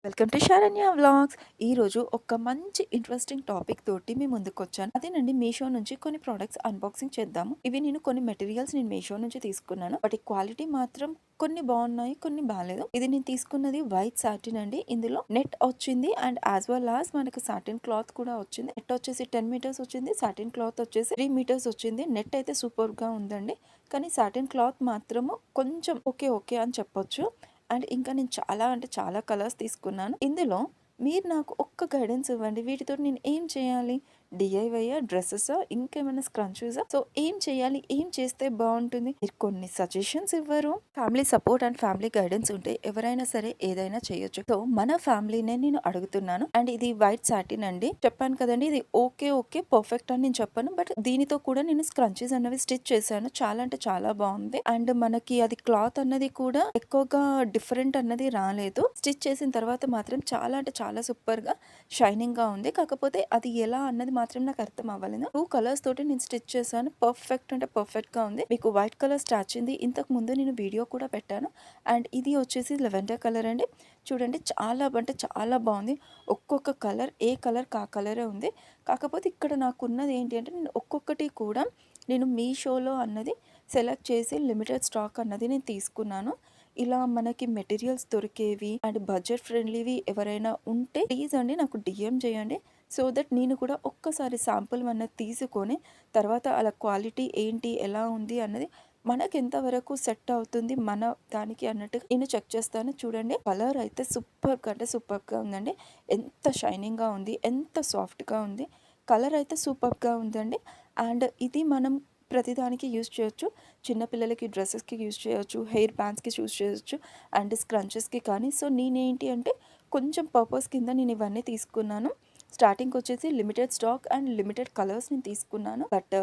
Welcome to Saranya vlogs. ఈరోజు ఒక మంచి ఇంట్రెస్టింగ్ టాపిక్ తోటి మీ ముందుకు వచ్చాను. అదేనండి, మీషో నుంచి కొన్ని ప్రోడక్ట్స్ అన్బాక్సింగ్ చేద్దాము. ఇవి నేను కొన్ని మెటీరియల్స్ మీషో నుంచి తీసుకున్నాను. వాటి క్వాలిటీ మాత్రం కొన్ని బాగున్నాయి, కొన్ని బాగాలేదు. ఇది నేను తీసుకున్నది వైట్ సాటిన్ అండి. ఇందులో నెట్ వచ్చింది అండ్ యాజ్ వెల్ యాజ్ మనకు సాటిన్ క్లాత్ కూడా వచ్చింది. నెట్ వచ్చేసి 10 మీటర్స్ వచ్చింది, సాటిన్ క్లాత్ వచ్చేసి 3 మీటర్స్ వచ్చింది. నెట్ అయితే సూపర్ గా ఉందండి, కానీ సాటిన్ క్లాత్ మాత్రము కొంచెం ఓకే ఓకే అని చెప్పొచ్చు. అండ్ ఇంకా నేను చాలా అంటే చాలా కలర్స్ తీసుకున్నాను. ఇందులో మీరు నాకు ఒక్క గైడెన్స్ ఇవ్వండి. వీటితో నేను ఏం చేయాలి? డిఐవైయా, డ్రెస్సెసా, ఇంకేమైనా స్క్రంచీసా? సో ఏం చేయాలి, ఏం చేస్తే బాగుంటుంది? మీరు కొన్ని సజెషన్స్ ఇవ్వరు. Family support and family guidance ఉంటే ఎవరైనా సరే ఏదైనా చేయొచ్చు. సో మన ఫ్యామిలీనే నేను అడుగుతున్నాను. అండ్ ఇది వైట్ సాటిన్ అండి. చెప్పాను కదండి, ఇది ఓకే ఓకే పర్ఫెక్ట్ అని నేను చెప్పాను, బట్ దీనితో కూడా నేను స్క్రంచీస్ అన్నవి స్టిచ్ చేశాను. చాలా అంటే చాలా బాగుంది. అండ్ మనకి అది క్లాత్ అన్నది కూడా ఎక్కువగా డిఫరెంట్ అన్నది రాలేదు. స్టిచ్ చేసిన తర్వాత మాత్రం చాలా అంటే చాలా సూపర్ గా షైనింగ్ గా ఉంది. కాకపోతే అది ఎలా అన్నది మాత్రం నాకు అర్థం అవ్వలేదు. 2 కలర్స్ తోటి నేను స్టిచ్ చేశాను. పర్ఫెక్ట్ అంటే పర్ఫెక్ట్ గా ఉంది. మీకు వైట్ కలర్ స్టార్చ్ అయింది. ఇంతకు ముందు నేను వీడియో కూడా పెట్టాను. అండ్ ఇది వచ్చేసి లెవెండర్ కలర్ అండి. చూడండి, చాలా అంటే చాలా బాగుంది. ఒక్కొక్క కలర్ ఏ కలర్ కా కలరే ఉంది. కాకపోతే ఇక్కడ నాకున్నది ఏంటి అంటే, నేను ఒక్కొక్కటి కూడా నేను మీషోలో అన్నది సెలెక్ట్ చేసి లిమిటెడ్ స్టాక్ అన్నది నేను తీసుకున్నాను. ఇలా మనకి మెటీరియల్స్ దొరికేవి అండ్ బడ్జెట్ ఫ్రెండ్లీవి ఎవరైనా ఉంటే ప్లీజ్ అండి నాకు డిఎం చేయండి. సో దట్ నేను కూడా ఒక్కసారి శాంపుల్ అన్నది తీసుకొని తర్వాత అలా క్వాలిటీ ఏంటి, ఎలా ఉంది అన్నది మనకి ఎంతవరకు సెట్ అవుతుంది మన దానికి అన్నట్టుగా నేను చెక్ చేస్తాను. చూడండి, కలర్ అయితే సూపర్ అంటే సూపర్గా ఉందండి. ఎంత షైనింగ్గా ఉంది, ఎంత సాఫ్ట్గా ఉంది. కలర్ అయితే సూపర్గా ఉందండి. అండ్ ఇది మనం ప్రతిదానికి యూస్ చేయొచ్చు. చిన్నపిల్లలకి డ్రెస్సెస్కి యూస్ చేయొచ్చు, హెయిర్ బ్యాండ్స్కి యూస్ చేయొచ్చు, అండ్ స్క్రంచెస్కి కానీ. సో నేనేంటి అంటే కొంచెం పర్పస్ కింద నేను ఇవన్నీ తీసుకున్నాను. స్టార్టింగ్ వచ్చేసి limited stock and limited colours నేను తీసుకున్నాను. బట్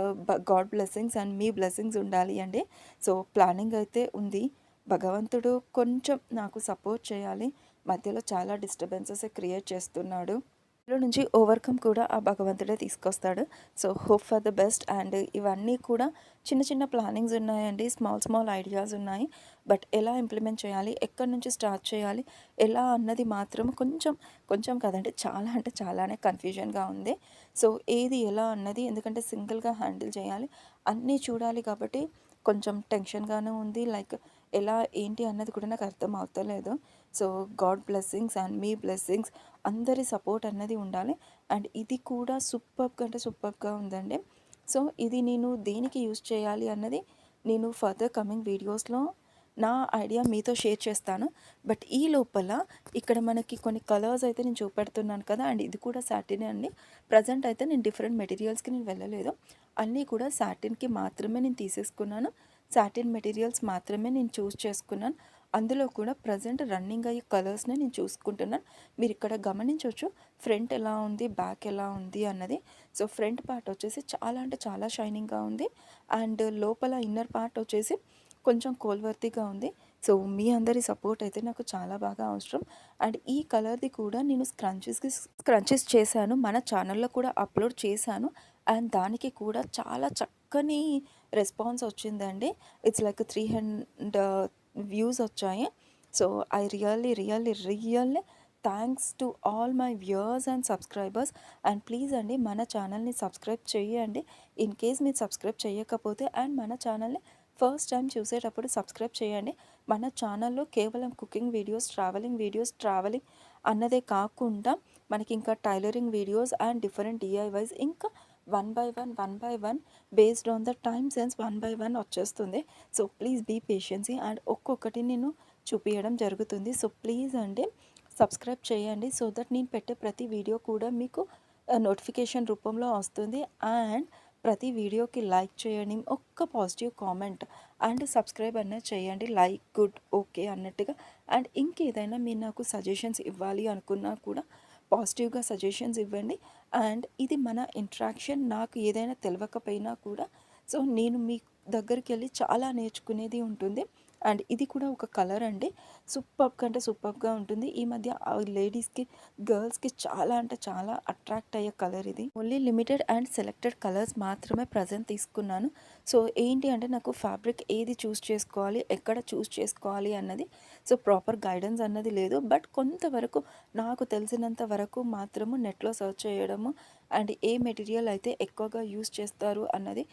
గాడ్ బ్లెస్సింగ్స్ అండ్ మీ బ్లెస్సింగ్స్ ఉండాలి అండి. సో ప్లానింగ్ అయితే ఉంది. భగవంతుడు కొంచెం నాకు సపోర్ట్ చేయాలి. మధ్యలో చాలా డిస్టర్బెన్సెస్ క్రియేట్ చేస్తున్నాడు. ఇందులో నుంచి ఓవర్కమ్ కూడా ఆ భగవంతుడే తీసుకొస్తాడు. So hope for the best. And ఇవన్నీ కూడా చిన్న చిన్న ప్లానింగ్స్ ఉన్నాయండి, స్మాల్ స్మాల్ ఐడియాస్ ఉన్నాయి. బట్ ఎలా ఇంప్లిమెంట్ చేయాలి, ఎక్కడి నుంచి స్టార్ట్ చేయాలి, ఎలా అన్నది మాత్రం కొంచెం కొంచెం కదండి, చాలా అంటే చాలానే కన్ఫ్యూజన్గా ఉంది. సో ఏది ఎలా అన్నది, ఎందుకంటే సింగిల్గా హ్యాండిల్ చేయాలి, అన్నీ చూడాలి కాబట్టి కొంచెం టెన్షన్గానే ఉంది. లైక్ ఎలా ఏంటి అన్నది కూడా నాకు అర్థం అవుతలేదు. సో గాడ్ బ్లెస్సింగ్స్ అండ్ మీ బ్లెస్సింగ్స్, అందరి సపోర్ట్ అన్నది ఉండాలి. అండ్ ఇది కూడా సూపర్గా అంటే సూపర్గా ఉందండి. సో ఇది నేను దేనికి యూస్ చేయాలి అన్నది నేను ఫర్దర్ కమింగ్ వీడియోస్లో నా ఐడియా మీతో షేర్ చేస్తాను. బట్ ఈ లోపల ఇక్కడ మనకి కొన్ని కలర్స్ అయితే నేను చూపెడుతున్నాను కదా, అండ్ ఇది కూడా సాటినే అండి. ప్రజెంట్ అయితే నేను డిఫరెంట్ మెటీరియల్స్కి నేను వెళ్ళలేదు. అన్నీ కూడా సాటిన్కి మాత్రమే నేను తీసేసుకున్నాను. సాటిన్ మెటీరియల్స్ మాత్రమే నేను చూస్ చేసుకున్నాను. అందులో కూడా ప్రజెంట్ రన్నింగ్ అయ్యే కలర్స్ని నేను చూసుకుంటున్నాను. మీరు ఇక్కడ గమనించవచ్చు ఫ్రంట్ ఎలా ఉంది, బ్యాక్ ఎలా ఉంది అన్నది. సో ఫ్రంట్ పార్ట్ వచ్చేసి చాలా అంటే చాలా షైనింగ్గా ఉంది. అండ్ లోపల ఇన్నర్ పార్ట్ వచ్చేసి కొంచెం కోల్వర్తీగా ఉంది. సో మీ అందరి సపోర్ట్ అయితే నాకు చాలా బాగా అవసరం. అండ్ ఈ కలర్ది కూడా నేను స్క్రంచెస్ చేశాను, మన ఛానల్లో కూడా అప్లోడ్ చేశాను. అండ్ దానికి కూడా చాలా చక్కని రెస్పాన్స్ వచ్చిందండి. ఇట్స్ లైక్ 300 వ్యూస్ వచ్చాయి. So I really really really thanks to all my viewers and subscribers. And please అండి మన ఛానల్ని సబ్స్క్రైబ్ చేయండి. ఇన్ కేస్ మీరు సబ్స్క్రైబ్ చేయకపోతే అండ్ మన ఛానల్ని ఫస్ట్ టైం చూసేటప్పుడు సబ్స్క్రైబ్ చేయండి. మన ఛానల్లో కేవలం కుకింగ్ వీడియోస్, ట్రావెలింగ్ అన్నదే కాకుండా మనకి ఇంకా tailoring videos and different DIYs, ఇంకా one by one based on the time sense one by one వచ్చేస్తుంది. So please be patience. And ఒక్కొక్కటి నేను చూపించడం జరుగుతుంది. సో ప్లీజ్ అండి సబ్స్క్రైబ్ చేయండి, సో దట్ నేను పెట్టే ప్రతి వీడియో కూడా మీకు నోటిఫికేషన్ రూపంలో వస్తుంది. అండ్ ప్రతి వీడియోకి లైక్ చేయండి, ఒక్క పాజిటివ్ కామెంట్ అండ్ సబ్స్క్రైబ్ అనేది చేయండి, లైక్ గుడ్ ఓకే అన్నట్టుగా. అండ్ ఇంకేదైనా మీరు నాకు సజెషన్స్ ఇవ్వాలి అనుకున్నా కూడా పాజిటివ్గా సజెషన్స్ ఇవ్వండి. అండ్ ఇది మన ఇంట్రాక్షన్. నాకు ఏదైనా తెలియకపోయినా కూడా సో నేను మీ దగ్గరికి వెళ్ళి చాలా నేర్చుకునేది ఉంటుంది. అండ్ ఇది కూడా ఒక కలర్ అండి. సూపర్బ్ కంటే సూపర్బ్‌గా ఉంటుంది. ఈ మధ్య లేడీస్‌కి, గర్ల్స్‌కి చాలా అంటే చాలా అట్రాక్ట్ అయ్యే కలర్ ఇది. Only limited and selected colours మాత్రమే ప్రెజెంట్ తీసుకున్నాను. సో, ఏంటి అంటే నాకు ఫ్యాబ్రిక్ ఏది చూస్ చేసుకోవాలి, ఎక్కడ చూస్ చేసుకోవాలి అన్నది సో, ప్రాపర్ గైడెన్స్ అన్నది లేదు. బట్ కొంతవరకు నాకు తెలిసినంత వరకు మాత్రము నెట్‌లో సెర్చ్ చేయడము అండ్ ఏ మెటీరియల్ అయితే ఎక్కువగా యూజ్ చేస్తారు అన్నది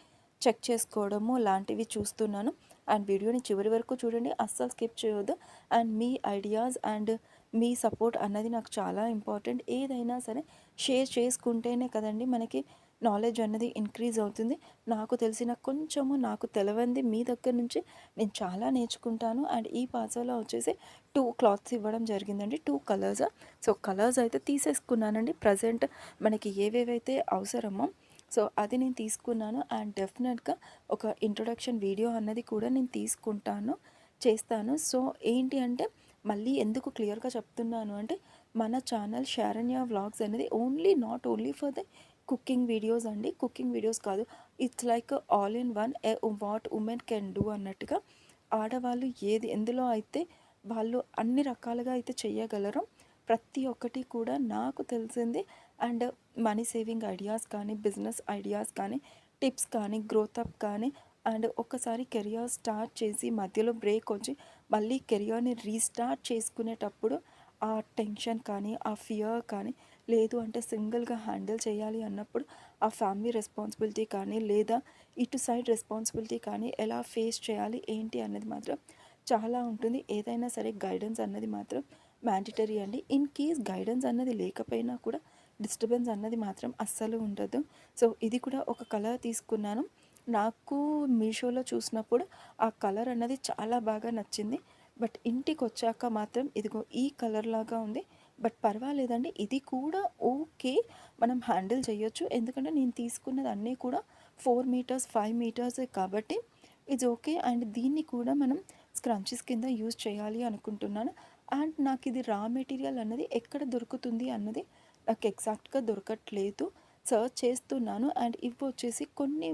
చెక్ చేసుకోవడము లాంటివి చూస్తున్నాను. అండ్ వీడియోని చివరి వరకు చూడండి, అస్సలు స్కిప్ చేయొద్దు. And me ideas and me support అన్నది నాకు చాలా ఇంపార్టెంట్. ఏదైనా సరే షేర్ చేసుకుంటేనే కదండి మనకి నాలెడ్జ్ అన్నది ఇంక్రీజ్ అవుతుంది. నాకు తెలిసిన కొంచెము నాకు తెలవంది మీ దగ్గర నుంచి నేను చాలా నేర్చుకుంటాను. అండ్ ఈ పార్సల్‌లో వచ్చేసి 2 క్లాత్స్ ఇవ్వడం జరిగిందండి. 2 కలర్స్. సో, కలర్స్ అయితే తీసేసుకున్నానండి. ప్రజెంట్ మనకి ఏవేవైతే అవసరమో సో, అది నేను తీసుకున్నాను. అండ్ డెఫినెట్‌గా ఒక ఇంట్రొడక్షన్ వీడియో అన్నది కూడా నేను తీసుకుంటాను, చేస్తాను. సో, ఏంటి అంటే మళ్ళీ ఎందుకు క్లియర్‌గా చెప్తున్నాను అంటే మన ఛానల్ శారణ్య వ్లాగ్స్ అనేది not only for the cooking videos అండి. కుకింగ్ వీడియోస్ కాదు. It's like all in one what women can do అన్నట్టుగా ఆడవాళ్ళు ఎందులో అయితే వాళ్ళు అన్ని రకాలుగా అయితే చేయగలరో ప్రతి ఒక్కటి కూడా నాకు తెలిసింది అండ్ మనీ సేవింగ్ ఐడియాస్ కానీ, బిజినెస్ ఐడియాస్ కానీ, టిప్స్ కానీ, గ్రోత్ అప్ కానీ అండ్ ఒక్కసారి కెరియర్ స్టార్ట్ చేసి మధ్యలో బ్రేక్ వచ్చి మళ్ళీ కెరియర్‌ని రీస్టార్ట్ చేసుకునేటప్పుడు ఆ టెన్షన్ కానీ, ఆ ఫియర్ కానీ, లేదు అంటే సింగిల్‌గా హ్యాండిల్ చేయాలి అన్నప్పుడు ఆ ఫ్యామిలీ రెస్పాన్సిబిలిటీ కానీ, లేదా ఇటు సైడ్ రెస్పాన్సిబిలిటీ కానీ ఎలా ఫేస్ చేయాలి ఏంటి అన్నది మాత్రం చాలా ఉంటుంది. ఏదైనా సరే గైడెన్స్ అన్నది మాత్రం మ్యాండేటరీ అండి. ఇన్ కేస్ గైడెన్స్ అన్నది లేకపోయినా కూడా డిస్టర్బెన్స్ అన్నది మాత్రం అస్సలు ఉండదు. సో, ఇది కూడా ఒక కలర్ తీసుకున్నాను. నాకు మీషోలో చూసినప్పుడు ఆ కలర్ అన్నది చాలా బాగా నచ్చింది. బట్ ఇంటికొచ్చాక మాత్రం ఇదిగో ఈ కలర్ లాగా ఉంది. బట్ పర్వాలేదండి. ఇది కూడా ఓకే. మనం హ్యాండిల్ చేయొచ్చు. ఎందుకంటే నేను తీసుకున్నది అన్నీ కూడా 4 మీటర్స్, 5 మీటర్స్ కాబట్టి ఇట్స్ ఓకే. అండ్ దీన్ని కూడా మనం స్క్రంచీస్ కింద యూజ్ చేయాలి అనుకుంటున్నాను. అండ్ నాకిది రా మెటీరియల్ అన్నది ఎక్కడ దొరుకుతుంది అన్నది నాకు ఎగ్జాక్ట్‌గా దొరకట్లేదు. సెర్చ్ చేస్తున్నాను. అండ్ ఇవొచ్చేసి కొన్ని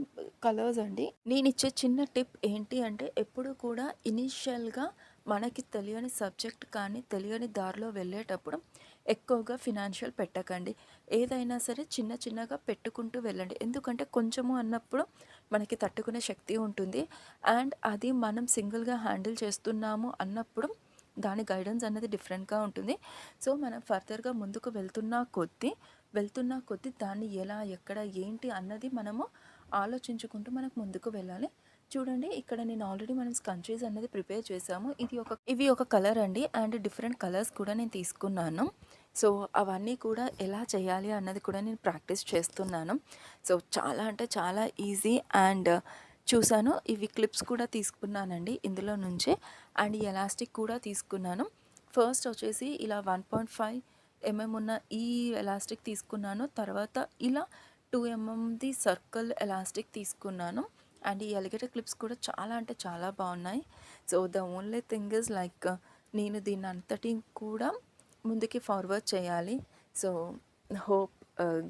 కలర్స్ అండి. నేనిచ్చే చిన్న టిప్ ఏంటి అంటే ఎప్పుడు కూడా ఇనీషియల్‌గా మనకి తెలియని సబ్జెక్ట్ కానీ, తెలియని దారిలో వెళ్ళేటప్పుడు ఎక్కువగా ఫినాన్షియల్ పెట్టకండి. ఏదైనా సరే చిన్న చిన్నగా పెట్టుకుంటూ వెళ్ళండి. ఎందుకంటే కొంచెము అన్నప్పుడు మనకి తట్టుకునే శక్తి ఉంటుంది. అండ్ అది మనం సింగిల్‌గా హ్యాండిల్ చేస్తున్నాము అన్నప్పుడు దాని గైడెన్స్ అన్నది డిఫరెంట్‌గా ఉంటుంది. సో, మనం ఫర్దర్‌గా ముందుకు వెళ్తున్న కొద్దీ దాన్ని ఎలా, ఎక్కడ, ఏంటి అన్నది మనము ఆలోచించుకుంటూ మనకు ముందుకు వెళ్ళాలి. చూడండి ఇక్కడ నేను ఆల్రెడీ మనం స్కంచీస్ అనేది ప్రిపేర్ చేశాము. ఇవి ఒక కలర్ అండి. అండ్ డిఫరెంట్ కలర్స్ కూడా నేను తీసుకున్నాను. సో, అవన్నీ కూడా ఎలా చేయాలి అన్నది కూడా నేను ప్రాక్టీస్ చేస్తున్నాను. సో, చాలా అంటే చాలా ఈజీ అండ్ చూసాను. ఇవి క్లిప్స్ కూడా తీసుకున్నానండి ఇందులో నుంచే. అండ్ ఈ ఎలాస్టిక్ కూడా తీసుకున్నాను. ఫస్ట్ వచ్చేసి ఇలా 1.5 ఉన్న ఈ ఎలాస్టిక్ తీసుకున్నాను. తర్వాత ఇలా 2 ఎంఎంది సర్కిల్ ఎలాస్టిక్ తీసుకున్నాను. అండ్ ఈ అలిగేటర్ క్లిప్స్ కూడా చాలా అంటే చాలా బాగున్నాయి. So, the only thing is like నేను దీన్ని అంతటి కూడా ముందుకి ఫార్వర్డ్ చేయాలి. So, hope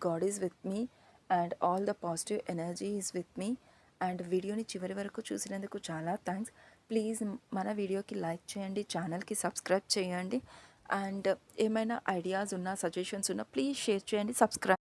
God is with me and all the positive energy is with me. And వీడియోని చివరి వరకు చూసినందుకు చాలా థ్యాంక్స్. ప్లీజ్ మన వీడియోకి లైక్ చేయండి, ఛానల్కి సబ్స్క్రైబ్ చేయండి. అండ్ ఏమైనా ఐడియాస్ ఉన్నా, సజెషన్స్ ఉన్నా ప్లీజ్ షేర్ చేయండి, సబ్స్క్రైబ్